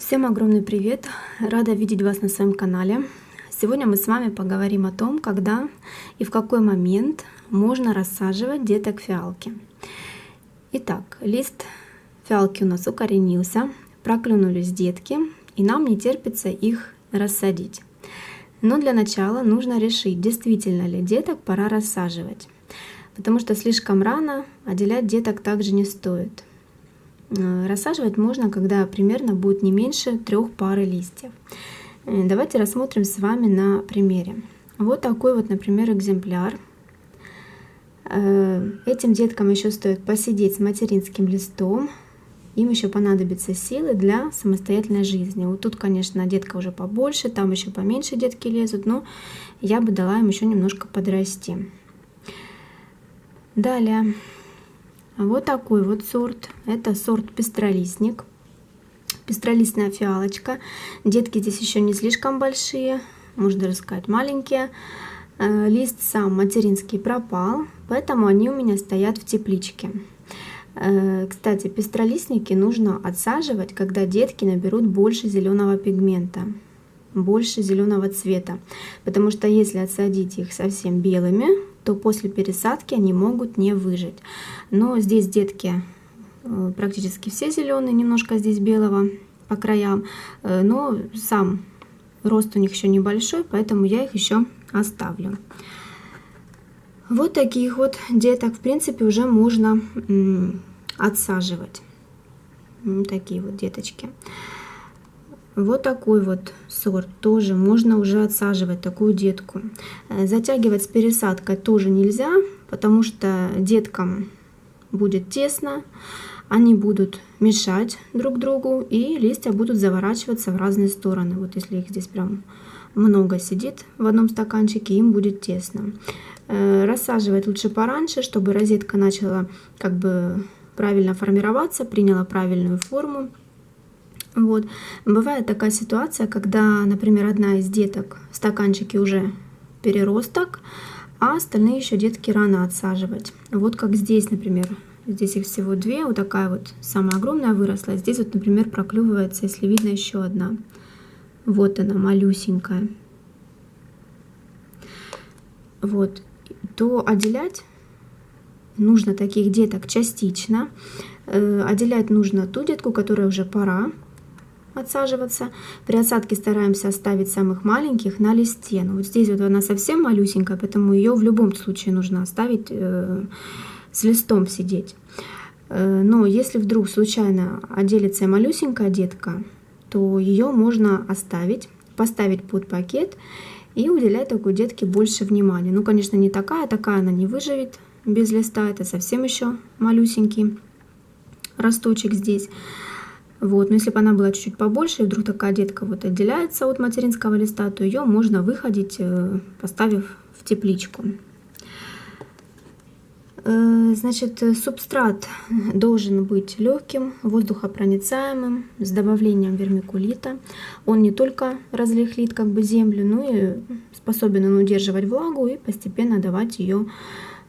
Всем огромный привет! Рада видеть вас на своем канале. Сегодня мы с вами поговорим о том, когда и в какой момент можно рассаживать деток фиалки. Итак, лист фиалки у нас укоренился, проклюнулись детки, и нам не терпится их рассадить. Но для начала нужно решить, действительно ли деток пора рассаживать, потому что слишком рано отделять деток также не стоит. Рассаживать можно, когда примерно будет не меньше 3 пар листьев. Давайте рассмотрим с вами на примере. Вот такой вот, например, экземпляр. Этим деткам еще стоит посидеть с материнским листом. Им еще понадобятся силы для самостоятельной жизни. Вот тут, конечно, детка уже побольше, там еще поменьше детки лезут, но я бы дала им еще немножко подрасти. Далее. Вот такой вот сорт. Это сорт пестролистник. Пестролистная фиалочка. Детки здесь еще не слишком большие, можно даже сказать маленькие. Лист сам материнский пропал, поэтому они у меня стоят в тепличке. Кстати, пестролистники нужно отсаживать, когда детки наберут больше зеленого пигмента, больше зеленого цвета. Потому что если отсадить их совсем белыми, то после пересадки они могут не выжить. Но здесь детки практически все зеленые, немножко здесь белого по краям, но сам рост у них еще небольшой, поэтому я их еще оставлю. Вот таких вот деток, в принципе, уже можно отсаживать. Вот такие вот деточки. Вот такой вот сорт тоже можно уже отсаживать, такую детку. Затягивать с пересадкой тоже нельзя, потому что деткам будет тесно, они будут мешать друг другу, и листья будут заворачиваться в разные стороны. Вот если их здесь прям много сидит в одном стаканчике, им будет тесно. Рассаживать лучше пораньше, чтобы розетка начала как бы правильно формироваться, приняла правильную форму. Вот. Бывает такая ситуация, когда, например, одна из деток в стаканчике уже переросток, а остальные еще детки рано отсаживать. Вот как здесь, например, здесь их всего 2, вот такая вот самая огромная выросла. Здесь вот, например, проклевывается, если видно, еще одна. Вот она, малюсенькая. Вот. То отделять нужно таких деток частично. Отделять нужно ту детку, которая уже пора отсаживаться. При отсадке стараемся оставить самых маленьких на листе. Но вот здесь вот она совсем малюсенькая, поэтому ее в любом случае нужно оставить с листом сидеть. Но если вдруг случайно отделится малюсенькая детка, то ее можно оставить, поставить под пакет и уделять такой детке больше внимания. Ну, конечно, не такая она не выживет без листа, это совсем еще малюсенький росточек здесь. Вот, но если бы она была чуть-чуть побольше, и вдруг такая детка вот отделяется от материнского листа, то ее можно выходить, поставив в тепличку. Значит, субстрат должен быть легким, воздухопроницаемым, с добавлением вермикулита. Он не только разрыхлит как бы землю, но и способен он удерживать влагу и постепенно давать ее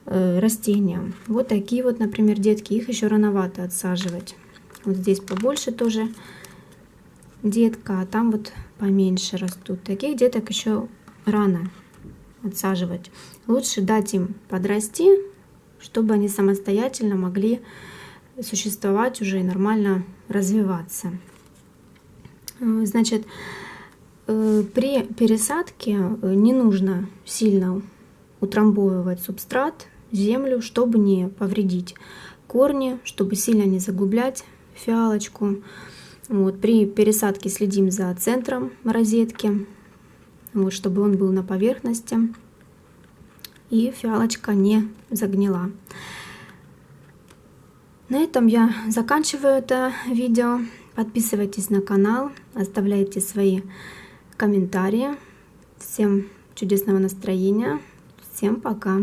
растениям. Вот такие вот, например, детки, их еще рановато отсаживать. Вот здесь побольше тоже детка, а там вот поменьше растут. Таких деток еще рано отсаживать. Лучше дать им подрасти, чтобы они самостоятельно могли существовать уже и нормально развиваться. Значит, при пересадке не нужно сильно утрамбовывать субстрат, землю, чтобы не повредить корни, чтобы сильно не загублять фиалочку. Вот, при пересадке следим за центром розетки, вот, чтобы он был на поверхности и фиалочка не загнила. На этом я заканчиваю это видео. Подписывайтесь на канал, оставляйте свои комментарии. Всем чудесного настроения. Всем пока!